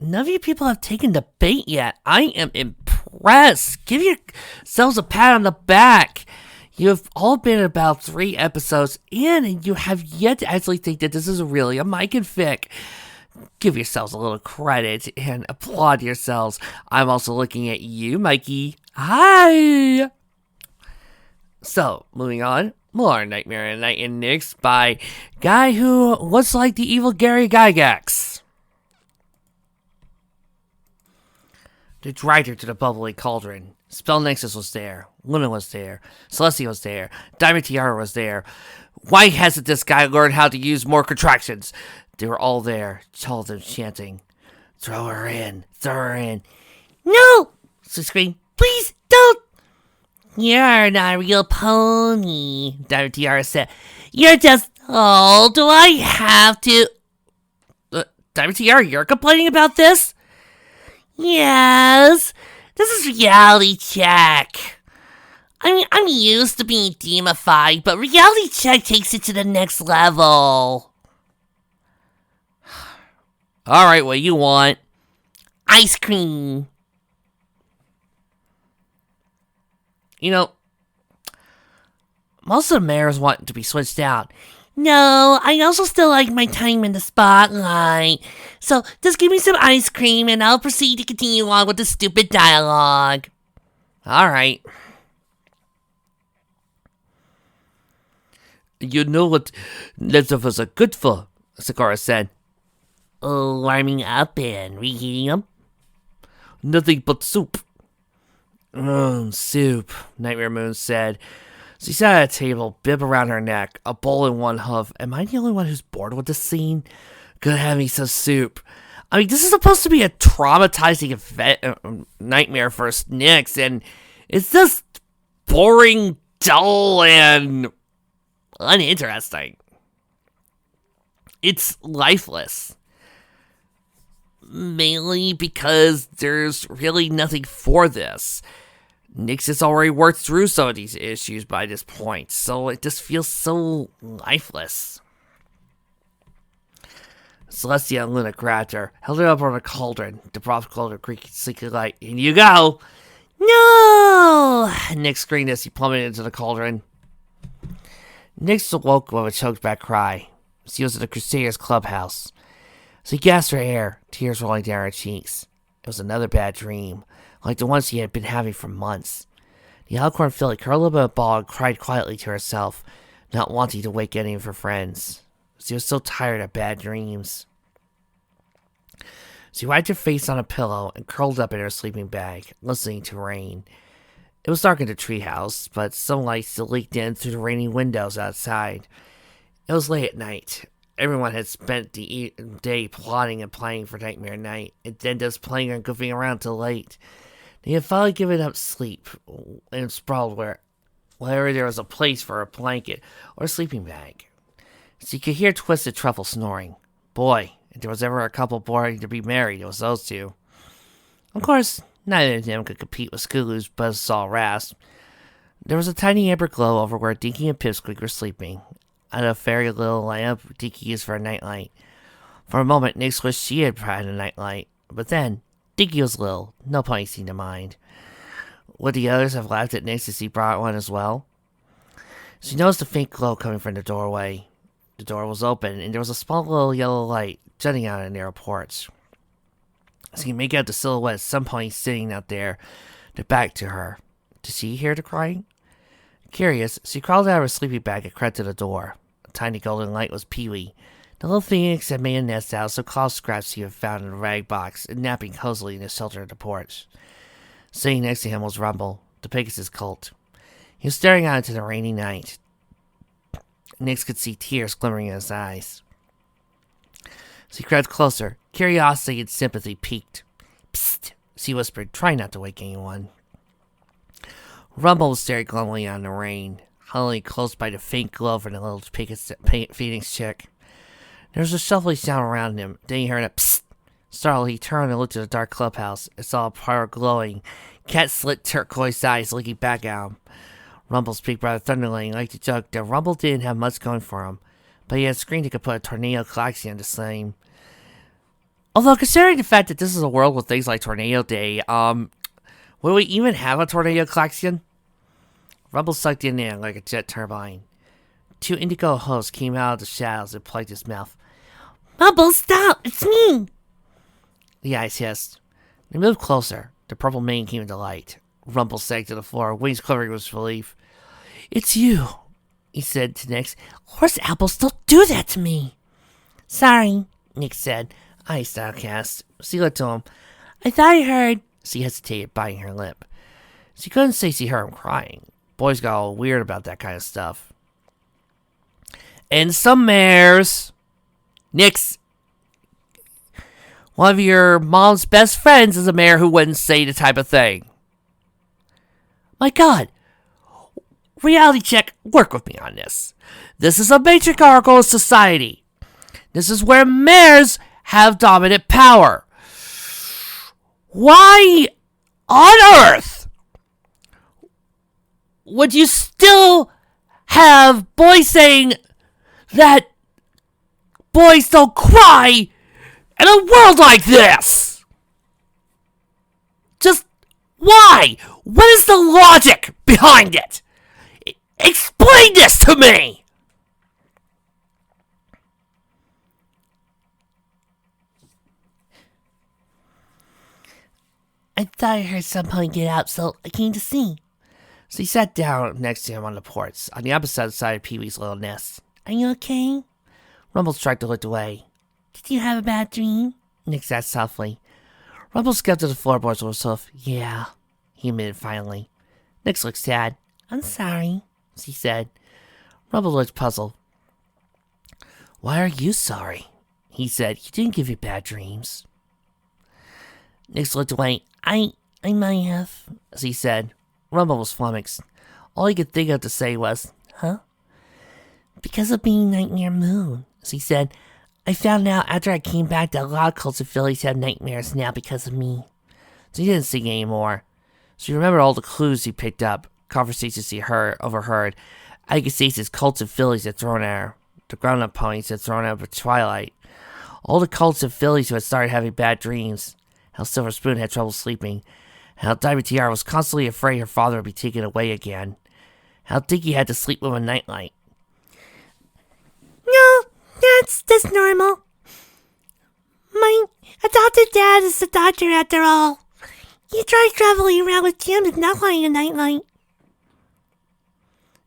none of you people have taken the bait yet. I am impressed. Give yourselves a pat on the back. You have all been about 3 episodes in, and you have yet to actually think that this is really a Mike and Fic. Give yourselves a little credit and applaud yourselves. I'm also looking at you, Mikey. Hi! So, moving on. More Nightmare at Night in Nyx by guy who looks like the evil Gary Gygax. They dragged her to the bubbly cauldron. Spell Nexus was there. Luna was there. Celestia was there. Diamond Tiara was there. Why hasn't this guy learned how to use more contractions? They were all there, all of them chanting. Throw her in. Throw her in. No! She screamed. Please don't! You're not a real pony, Diamond Tiara said. You're just... Oh, do I have to... Diamond Tiara, you're complaining about this? Yes. This is reality check. I mean, I'm used to being demified, but reality check takes it to the next level. Alright, what you want? Ice cream. You know, most of the mayors want to be switched out. No, I also still like my time in the spotlight. So just give me some ice cream and I'll proceed to continue on with the stupid dialogue. Alright. You know what leftovers are good for, Sakura said. Oh, warming up and reheating them? Nothing but soup. Soup, Nightmare Moon said. She sat at a table, bib around her neck, a bowl in one hoof. Am I the only one who's bored with this scene? Gonna have me some soup. I mean, this is supposed to be a traumatizing nightmare for Nyx, and it's just boring, dull, and uninteresting. It's lifeless. Mainly because there's really nothing for this. Nyx has already worked through some of these issues by this point, so it just feels so lifeless. Celestia and Luna grabbed her, held her up on a cauldron. The broth cauldron creaking sleekly light. In you go! No! Nyx screamed as he plummeted into the cauldron. Nyx awoke with a choked back cry. She was at the Crusaders clubhouse. She gasped for air, tears rolling down her cheeks. It was another bad dream, like the one she had been having for months. The Alcorn filly curled up in a ball and cried quietly to herself, not wanting to wake any of her friends. She was so tired of bad dreams. She wiped her face on a pillow and curled up in her sleeping bag, listening to rain. It was dark in the treehouse, but sunlight still leaked in through the raining windows outside. It was late at night. Everyone had spent the day plotting and planning for Nightmare Night, and then just playing and goofing around till late. They had finally given up sleep and sprawled wherever there was a place for a blanket or a sleeping bag. She could hear Twisted Truffle snoring. Boy, if there was ever a couple boring to be married, it was those two. Of course, neither of them could compete with Skulu's buzzsaw rasp. There was a tiny amber glow over where Dinky and Pipsqueak were sleeping, and a very little lamp Dinky used for a nightlight. For a moment, Nyx wished she had had a nightlight, but then, Dinky was little, no pony seemed to mind. Would the others have laughed at Nyx if he brought one as well? She noticed a faint glow coming from the doorway. The door was open, and there was a small little yellow light jutting out on a narrow porch. She could make out the silhouette of some pony sitting out there, their back to her. Did she hear the crying? Curious, she crawled out of her sleeping bag and crept to the door. A tiny golden light was Pee-wee. The little phoenix had made a nest out of some cloth scraps he had found in a rag box and napping cozily in the shelter of the porch. Sitting next to him was Rumble, the Pegasus colt. He was staring out into the rainy night. Nyx could see tears glimmering in his eyes. She crept closer. Curiosity and sympathy piqued. Psst, she whispered, trying not to wake anyone. Rumble was staring glumly on the rain, huddling close by the faint glow from the little phoenix chick. There was a shuffling sound around him. Then he heard a psst. Startled, he turned and looked at the dark clubhouse and saw a pair of glowing, cat-slit turquoise eyes looking back at him. Rumble's big brother Thunderling liked to joke that Rumble didn't have much going for him, but he had a screen that could put a tornado galaxy on the same. Although, considering the fact that this is a world with things like Tornado Day, will we even have a tornado collection? Rumble sucked in there like a jet turbine. Two indigo hosts came out of the shadows and plugged his mouth. Rumble, stop! It's me! The eyes hissed. They moved closer. The purple mane came into light. Rumble sank to the floor, wings quivering with relief. It's you, he said to Nix. Horse apples don't do that to me. Sorry, Nix said, eyes downcast. She looked to him. I thought I heard. She hesitated, biting her lip. She couldn't say she heard him crying. Boys got all weird about that kind of stuff. And some mares. Nix, one of your mom's best friends is a mayor who wouldn't say the type of thing. My God. Reality check, work with me on this. This is a matriarchal society. This is where mayors have dominant power. Why on earth would you still have boys saying that boys don't cry in a world like this? Just why? What is the logic behind it? Explain this to me! I thought I heard somebody get out, so I came to see. So he sat down next to him on the porch, on the opposite side of Pee-wee's little nest. Are you okay? Rumble tried to look away. Did you have a bad dream? Nix asked softly. Rumble scuffed to the floorboards with himself. Yeah, he admitted finally. Nix looked sad. I'm sorry, she said. Rumble looked puzzled. Why are you sorry? He said. You didn't give me bad dreams. Nix looked away. I might have, she said. Rumble was flummoxed. All he could think of to say was, huh? Because of being Nightmare Moon, she said. I found out after I came back that a lot of cults of fillies have nightmares now because of me. She didn't sing anymore. She remembered all the clues he picked up, conversations he overheard, accusations cults of fillies had thrown at her, the grown-up ponies had thrown at her at Twilight, all the cults of fillies who had started having bad dreams, how Silver Spoon had trouble sleeping, how Diamond Tiara was constantly afraid her father would be taken away again, how Dinky had to sleep with a nightlight. No, that's normal. My adopted dad is a doctor after all. He tried traveling around with Jim and not wanting a nightlight.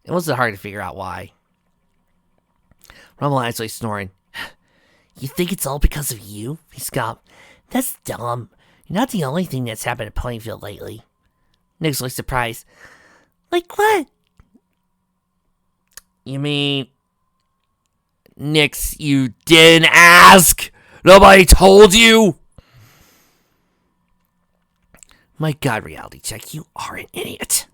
It wasn't hard to figure out why. Rumble actually snoring. You think it's all because of you? He scoffed. That's dumb. You're not the only thing that's happened at Plainfield lately. Nix looked surprised. Like what? You mean... Nix, you didn't ask? Nobody told you? My God, reality check, you are an idiot.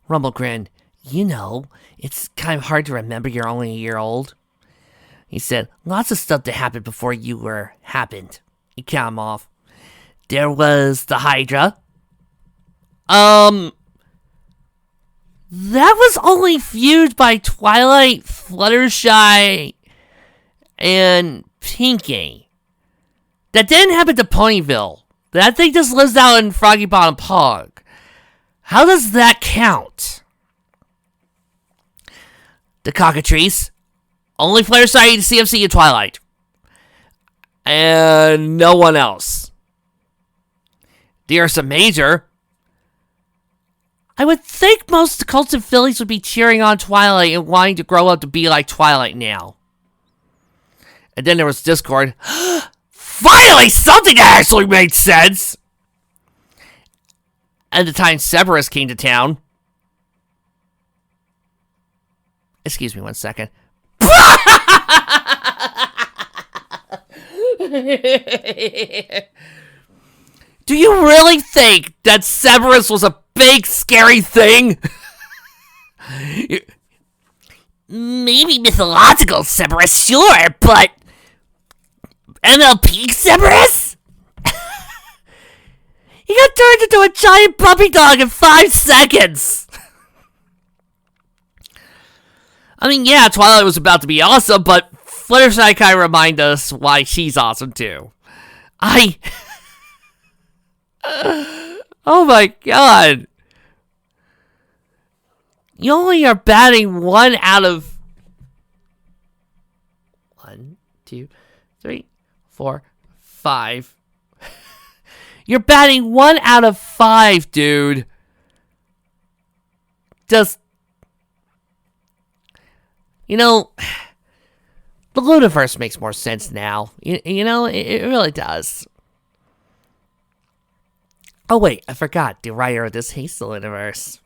Rumble grinned. You know, it's kind of hard to remember you're only a year old. He said, lots of stuff that happened before you were happened. He counted them off. There was the Hydra. That was only fueled by Twilight, Fluttershy, and Pinky. That didn't happen to Ponyville. That thing just lives out in Froggy Bottom Pog. How does that count? The Cockatrice. Only Fluttershy, CFC, and Twilight. And no one else. The Ursa Major. I would think most of the cults and fillies would be cheering on Twilight and wanting to grow up to be like Twilight now. And then there was Discord. Finally, something that actually made sense! At the time Cerberus came to town. Excuse me 1 second. Do you really think that Cerberus was a big, scary thing? Maybe mythological Cerberus, sure, but... MLP Cerberus? He got turned into a giant puppy dog in 5 seconds! I mean, yeah, Twilight was about to be awesome, but Fluttershy kind of remind us why she's awesome too. Oh my god. You only are batting 1 out of 1, 2, 3, 4, 5. You're batting 1 out of 5, dude. Just, the Luniverse makes more sense now. It really does. Oh wait, I forgot. The writer of this hates the Luniverse.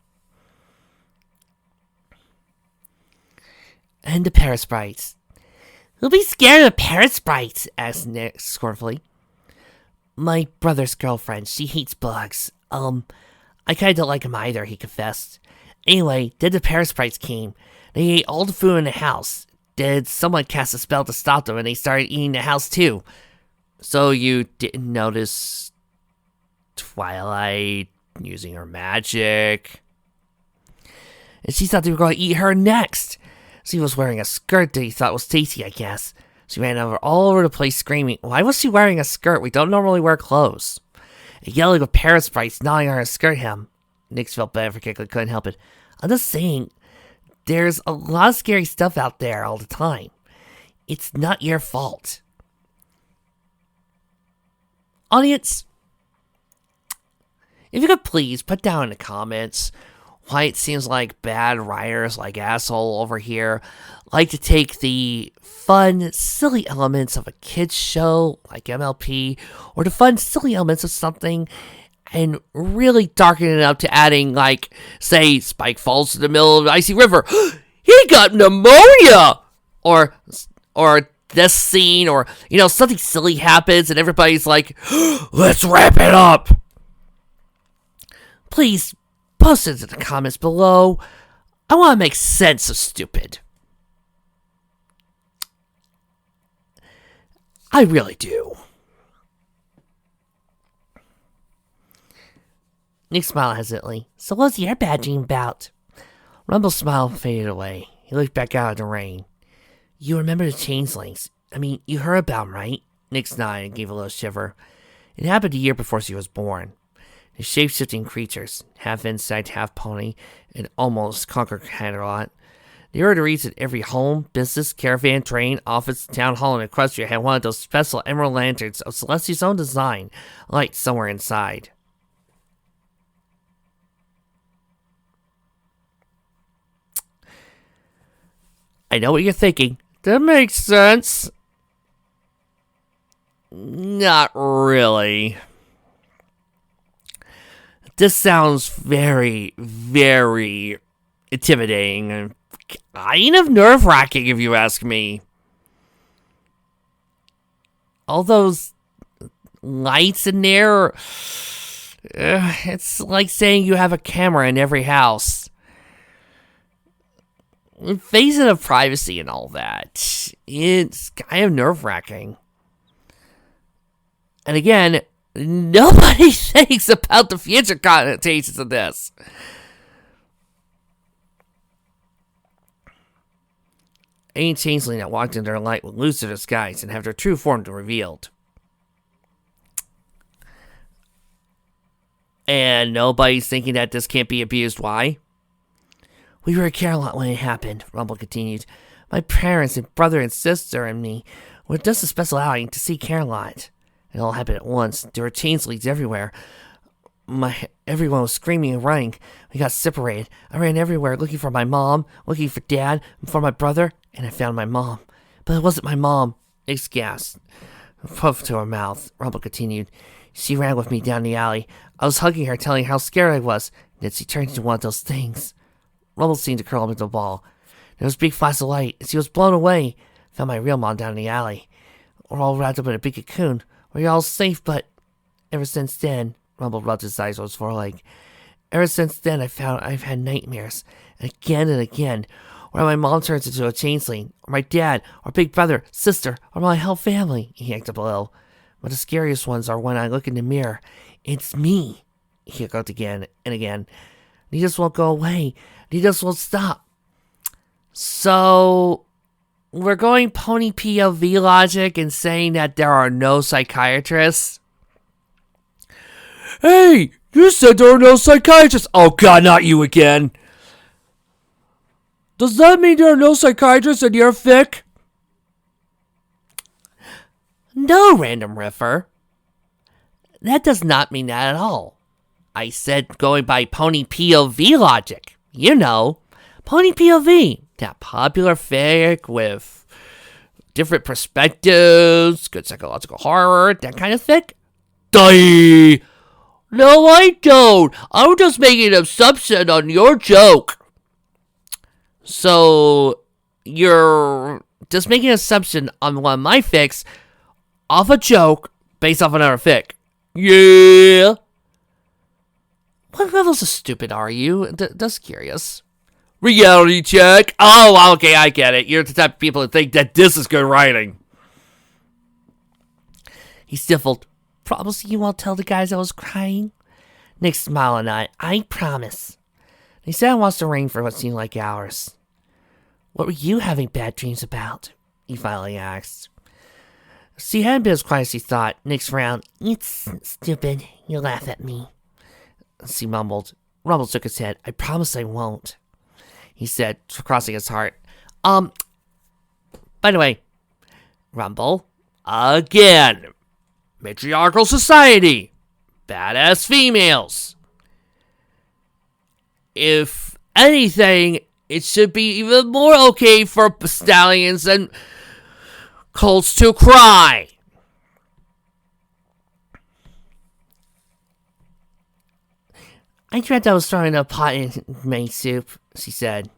And the Parasprites. Who'll be scared of Parasprites? Asked Nick scornfully. My brother's girlfriend. She hates bugs. I kinda don't like him either, he confessed. Anyway, then the Parasprites came. They ate all the food in the house. Did someone cast a spell to stop them and they started eating the house too? So you didn't notice Twilight using her magic? And she thought they were going to eat her next. She was wearing a skirt that he thought was tasty, I guess. She ran all over the place screaming. Why was she wearing a skirt? We don't normally wear clothes. And yelling with Parasprites gnawing on her skirt hem. Nix felt bad for Kickle, couldn't help it. I'm just saying, there's a lot of scary stuff out there all the time. It's not your fault. Audience, if you could please put down in the comments why it seems like bad writers like Asshole over here like to take the fun, silly elements of a kid's show like MLP, or the fun, silly elements of something and really darken it up to adding, like, say, Spike falls to the middle of the icy river. He got pneumonia! Or this scene, or, something silly happens and everybody's like, let's wrap it up! Please, post it in the comments below. I want to make sense of stupid. I really do. Nick smiled hesitantly. So what's your bad dream about? Rumble's smile faded away. He looked back out at the rain. You remember the changelings? I mean, you heard about them, right? Nick nodded and gave a little shiver. It happened a year before she was born. The shape-shifting creatures, half insect, half pony, and almost conquered Canterlot. They were the reason every home, business, caravan, train, office, town hall, and Equestria had one of those special emerald lanterns of Celestia's own design, light somewhere inside. I know what you're thinking. That makes sense. Not really. This sounds very, very intimidating and kind of nerve-wracking if you ask me. All those lights in there, it's like saying you have a camera in every house. Invasion of privacy and all that, it's kind of nerve-wracking. And again, nobody thinks about the future connotations of this. Any changeling that walked into their light would lose their disguise and have their true form revealed. And nobody's thinking that this can't be abused. Why? We were at Carolot when it happened, Rumble continued. My parents and brother and sister and me were just a special outing to see Carolot. It all happened at once. There were changelings everywhere. Everyone was screaming and running. We got separated. I ran everywhere looking for my mom, looking for Dad, and for my brother, and I found my mom. But it wasn't my mom. Ix gasped. Puffed to her mouth. Rumble continued. She ran with me down the alley. I was hugging her, telling her how scared I was. Then she turned into one of those things. Rumble seemed to curl up into a ball. There was a big flash of light, and she was blown away. Found my real mom down in the alley. We're all wrapped up in a big cocoon. We're all safe, but ever since then, Rumble rubbed his eyes on his foreleg. Ever since then, I've had nightmares, and again, where my mom turns into a changeling, or my dad, or big brother, sister, or my whole family. He yanked up a little. But the scariest ones are when I look in the mirror. It's me. He echoed again and again. He just won't go away. He just won't stop. So, we're going pony POV logic and saying that there are no psychiatrists. Hey, you said there are no psychiatrists. Oh god, not you again. Does that mean there are no psychiatrists and you're thick? No, random riffer. That does not mean that at all. I said going by pony POV logic. You know, pony POV. That popular fic with different perspectives, good psychological horror, that kind of fic. Die! No, I don't. I'm just making an assumption on your joke. So, you're just making an assumption on one of my fics off a joke based off another fic. Yeah. What levels of stupid are you? Just curious. Reality check. Oh, okay, I get it. You're the type of people who think that this is good writing. He sniffled. Promise you won't tell the guys I was crying? Nick smiled and I promise. He sat and watched the rain for what seemed like hours. What were you having bad dreams about? He finally asked. She hadn't been as quiet as he thought. Nick frowned. It's stupid. You laugh at me. She mumbled. Rumble shook his head. I promise I won't. He said, crossing his heart. By the way, Rumble, again, matriarchal society, badass females. If anything, it should be even more okay for stallions and colts to cry. I dreamt I was throwing a pot in main soup, she said.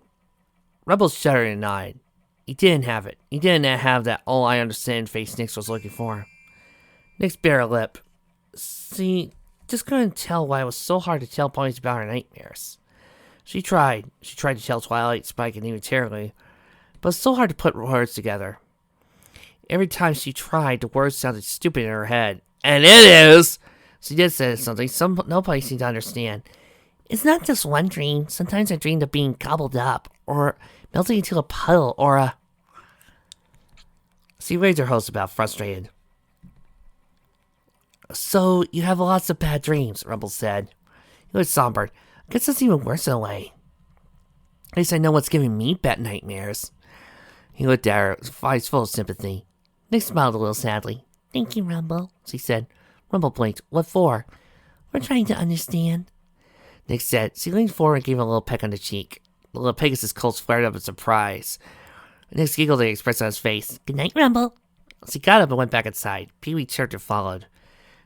Rebel shuddered and nodded. He didn't have it. He didn't have that all I understand face Nix was looking for. Nix bare a lip. See, just couldn't tell why it was so hard to tell ponies about her nightmares. She tried. She tried to tell Twilight, Spike, and even Terribly, but it's so hard to put words together. Every time she tried, the words sounded stupid in her head. And it is! She did say something nobody seemed to understand. It's not just one dream. Sometimes I dreamed of being gobbled up, or melting into a puddle, or a... She raised her hose about, frustrated. So, you have lots of bad dreams, Rumble said. He was somber. I guess that's even worse in a way. At least I know what's giving me bad nightmares. He looked at her, his eyes full of sympathy. Nick smiled a little sadly. Thank you, Rumble, she said. Rumble blinked. What for? We're trying to understand. Nick said. She leaned forward and gave him a little peck on the cheek. The little Pegasus Colts flared up in surprise. Nick giggled and expressed on his face. Good night, Rumble. She got up and went back inside. Pee-wee chirped and followed.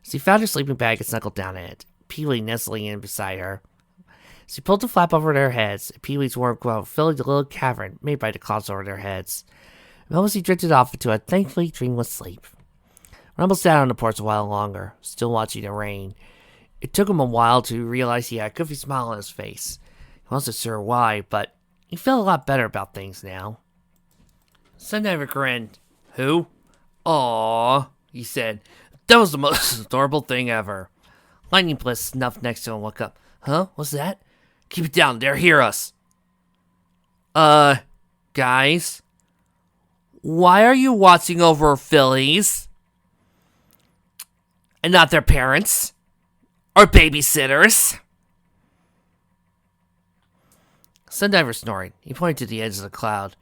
She found her sleeping bag and snuggled down in it. Pee-wee nestling in beside her. She pulled the flap over their heads, and Pee-wee's warm glow filling the little cavern made by the clouds over their heads. Moments he drifted off into a thankfully dreamless sleep. Rumble sat on the porch a while longer, still watching the rain. It took him a while to realize he had a goofy smile on his face. He wasn't sure why, but he felt a lot better about things now. Sundiver grinned. Who? Aww, he said. That was the most adorable thing ever. Lightning Bliss snuffed next to him and woke up. Huh? What's that? Keep it down, they'll hear us. Guys? Why are you watching over fillies? And not their parents? Or babysitters? Sundiver snored. He pointed to the edge of the cloud.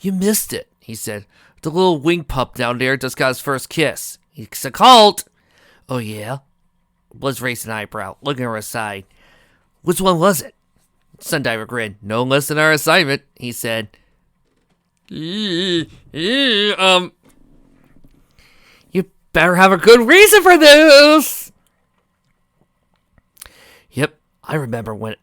You missed it, he said. The little wing pup down there just got his first kiss. It's a cult. Oh, yeah? Blizz raised an eyebrow, looking over his side. Which one was it? Sundiver grinned. No less than our assignment, he said. You better have a good reason for this! Yep, I remember when...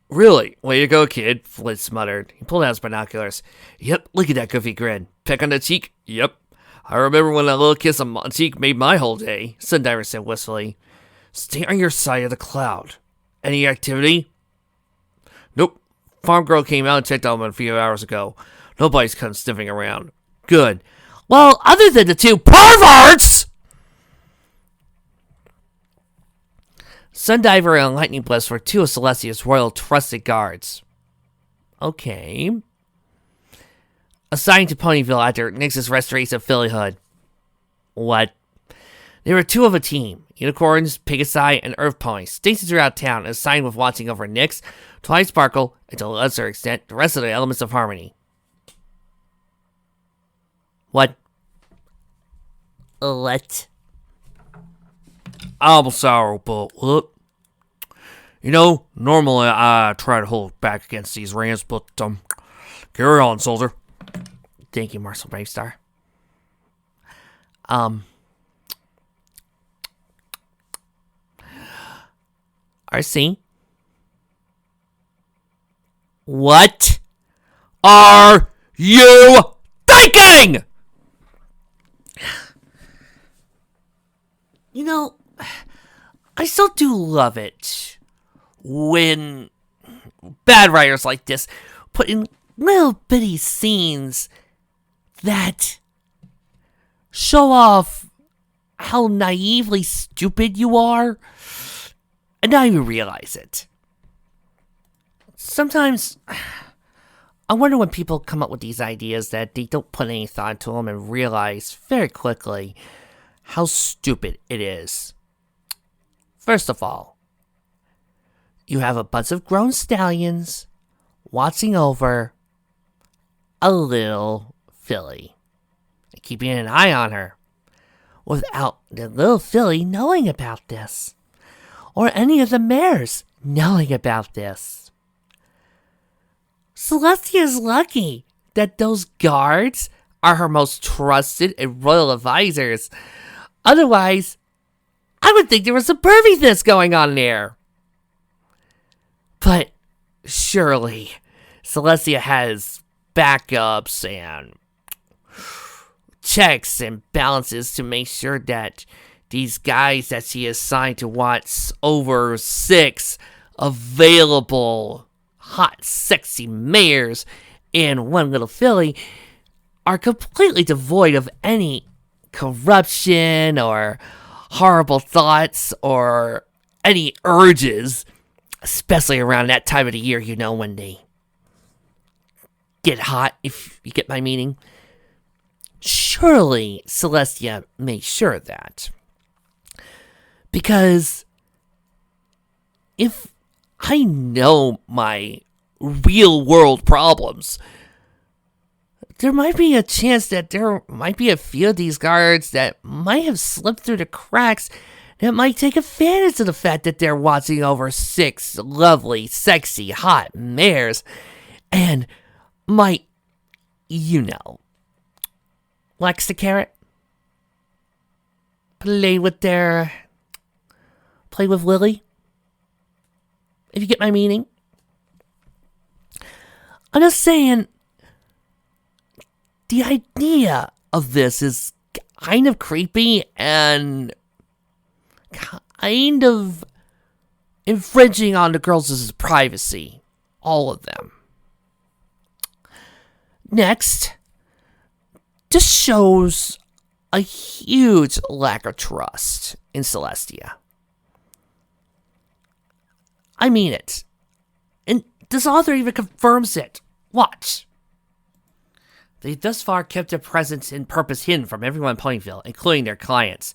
Really? Way to go, kid, Blizz muttered. He pulled out his binoculars. Yep, look at that goofy grin. Peck on the cheek? Yep. I remember when that little kiss on my cheek made my whole day, Sundiver said wistfully. Stay on your side of the cloud. Any activity? Nope. Farm girl came out and checked on him a few hours ago. Nobody's come sniffing around. Good. Well, other than the two perverts! Sundiver and Lightning Bliss were two of Celestia's royal trusted guards. Okay. assigned to Ponyville after Nix's restoration of Phillyhood. What? There were 2 of a team. Unicorns, Pegasi, and Earth Ponies, stationed throughout town and assigned with watching over Nix, Twilight Sparkle, and to a lesser extent, the rest of the elements of Harmony. What? What? I'm sorry, but look. Normally I try to hold back against these rants, but, carry on, soldier. Thank you, Marcel Bravestar. RC? What are you thinking? I still do love it when bad writers like this put in little bitty scenes that show off how naively stupid you are, and now you realize it. Sometimes I wonder when people come up with these ideas that they don't put any thought into them and realize very quickly how stupid it is. First of all, you have a bunch of grown stallions watching over a little filly and keeping an eye on her without the little filly knowing about this, or any of the mares knowing about this. Celestia's lucky that those guards are her most trusted and royal advisors. Otherwise, I would think there was some perviness going on there. But surely, Celestia has backups and checks and balances to make sure that these guys that she assigned to watch over 6 available hot, sexy mares and 1 little filly are completely devoid of any corruption or horrible thoughts or any urges, especially around that time of the year, when they get hot, if you get my meaning. Surely Celestia made sure of that. Because if I know my real world problems, there might be a chance that there might be a few of these guards that might have slipped through the cracks that might take advantage of the fact that they're watching over 6 lovely, sexy, hot mares and might, Lex the carrot, play with Lily, if you get my meaning. I'm just saying, the idea of this is kind of creepy and kind of infringing on the girls' privacy. All of them. Next, this shows a huge lack of trust in Celestia. I mean it. And this author even confirms it. Watch. They thus far kept their presence and purpose hidden from everyone in Ponyville, including their clients.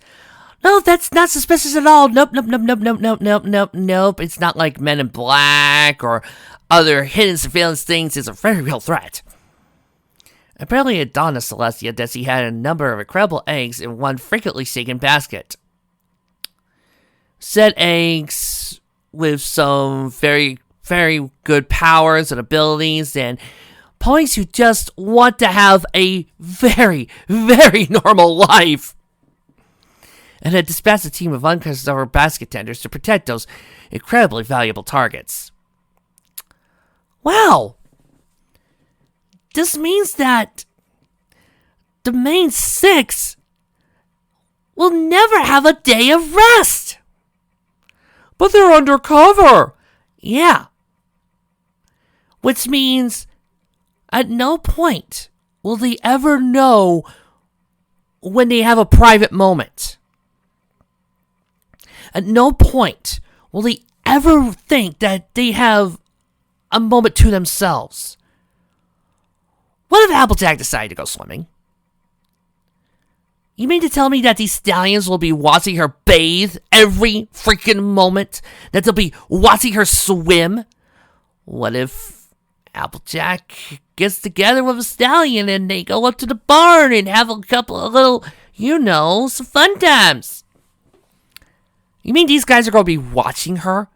No, that's not suspicious at all. Nope. It's not like Men in Black or other hidden surveillance things. It's a very real threat. Apparently it dawned on Celestia that she had a number of incredible eggs in one frequently shaken basket. Said eggs with some very, very good powers and abilities, and ponies who just want to have a very, very normal life. And had dispatched a team of uncovered basket tenders to protect those incredibly valuable targets. Wow! This means that the main 6 will never have a day of rest. But they're undercover. Yeah. Which means at no point will they ever know when they have a private moment. At no point will they ever think that they have a moment to themselves. What if Applejack decided to go swimming? You mean to tell me that these stallions will be watching her bathe every freaking moment? That they'll be watching her swim? What if Applejack gets together with a stallion and they go up to the barn and have a couple of little, some fun times? You mean these guys are going to be watching her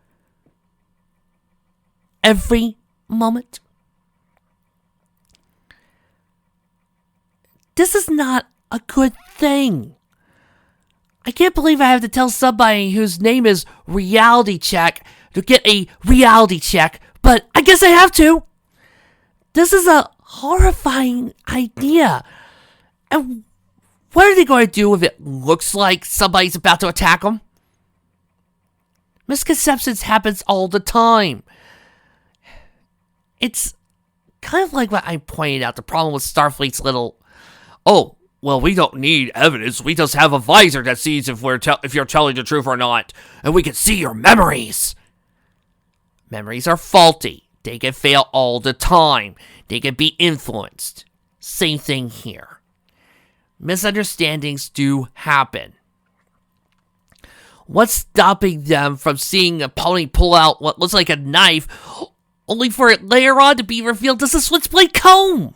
every moment? This is not a good thing. I can't believe I have to tell somebody whose name is Reality Check to get a reality check, but I guess I have to. This is a horrifying idea. And what are they going to do if it looks like somebody's about to attack them? Misconceptions happens all the time. It's kind of like what I pointed out, the problem with Starfleet's little, oh, well, we don't need evidence. We just have a visor that sees if you're telling the truth or not. And we can see your memories. Memories are faulty. They can fail all the time. They can be influenced. Same thing here. Misunderstandings do happen. What's stopping them from seeing a pony pull out what looks like a knife, only for it later on to be revealed as a switchblade comb?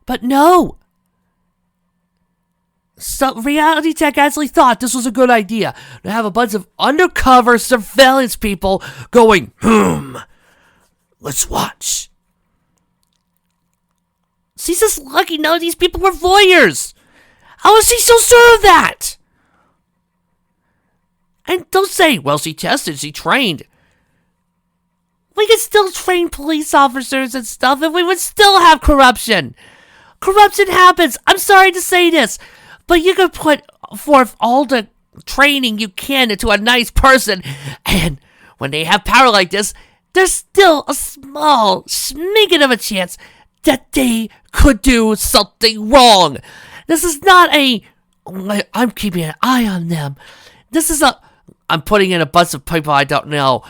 But no. So Reality Tech actually thought this was a good idea. To have a bunch of undercover surveillance people going, let's watch. She's just lucky none of these people were voyeurs. How is she so sure of that? And don't say, well, she tested, she trained. We could still train police officers and stuff, and we would still have corruption. Corruption happens. I'm sorry to say this, but you could put forth all the training you can into a nice person, and when they have power like this, there's still a small smidgen of a chance that they could do something wrong. This is not I'm keeping an eye on them. This is I'm putting in a bunch of people I don't know.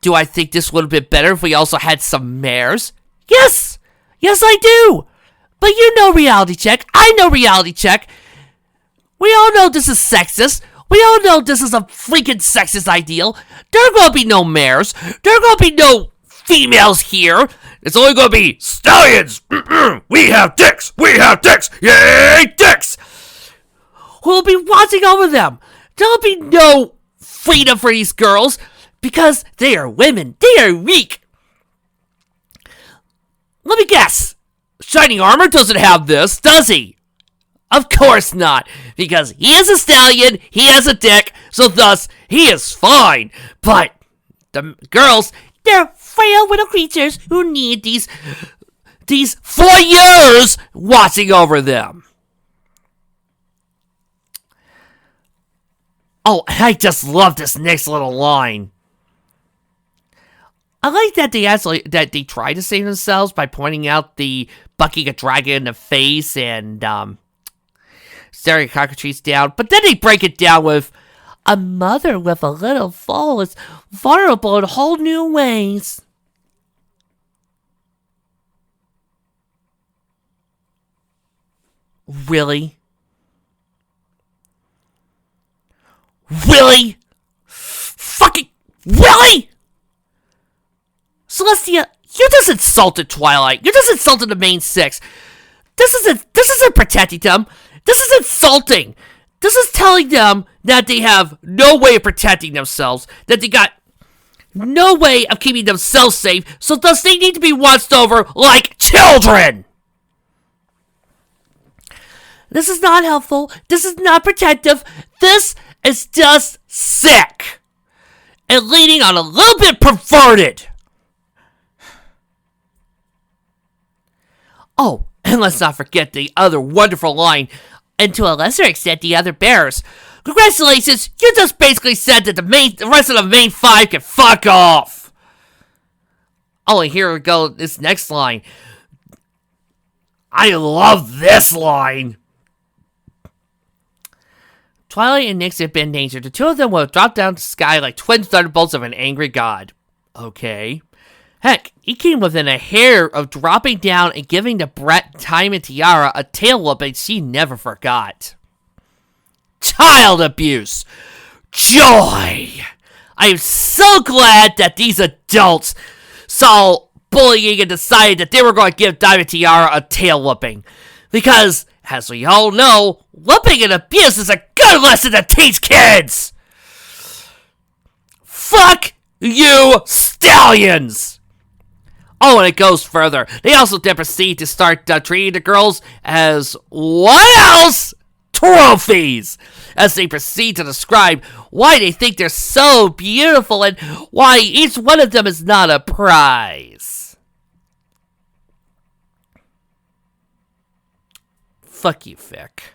Do I think this would have been better if we also had some mares? Yes! Yes, I do! But you know Reality Check. I know Reality Check. We all know this is sexist. We all know this is a freaking sexist ideal. There are going to be no mares. There are going to be no females here. It's only going to be stallions. We have dicks. We have dicks. Yay, dicks. We'll be watching over them. There'll be no freedom for these girls because they are women. They are weak. Let me guess. Shining Armor doesn't have this, does he? Of course not, because he is a stallion, he has a dick, so thus, he is fine. But the girls, they're frail little creatures who need these voyeurs watching over them. Oh, I just love this next little line. I like that they try to save themselves by pointing out the bucking a dragon in the face and staring cockatrice down, but then they break it down with a mother with a little foal is vulnerable in whole new ways. Really? Really? Fucking really? Celestia, you just insulted Twilight. You just insulted the main six. This isn't protecting them. This is insulting. This is telling them that they have no way of protecting themselves, that they got no way of keeping themselves safe, so thus they need to be watched over like children. This is not helpful. This is not protective. This is just sick. And leaning on a little bit perverted. Oh, and let's not forget the other wonderful line, and to a lesser extent, the other bears. Congratulations, you just basically said that the rest of the main five can fuck off. Oh, and here we go, this next line. I love this line. Twilight and Nyx have been in danger. The two of them will drop down to the sky like twin thunderbolts of an angry god. Okay. Heck, he came within a hair of dropping down and giving the brat Diamond Tiara a tail whooping she never forgot. Child abuse! Joy! I am so glad that these adults saw bullying and decided that they were going to give Diamond Tiara a tail whooping. Because, as we all know, whooping and abuse is a good lesson to teach kids! Fuck you, stallions! Oh, and it goes further. They also then proceed to start treating the girls as what else? Trophies! As they proceed to describe why they think they're so beautiful and why each one of them is not a prize. Fuck you, Vic.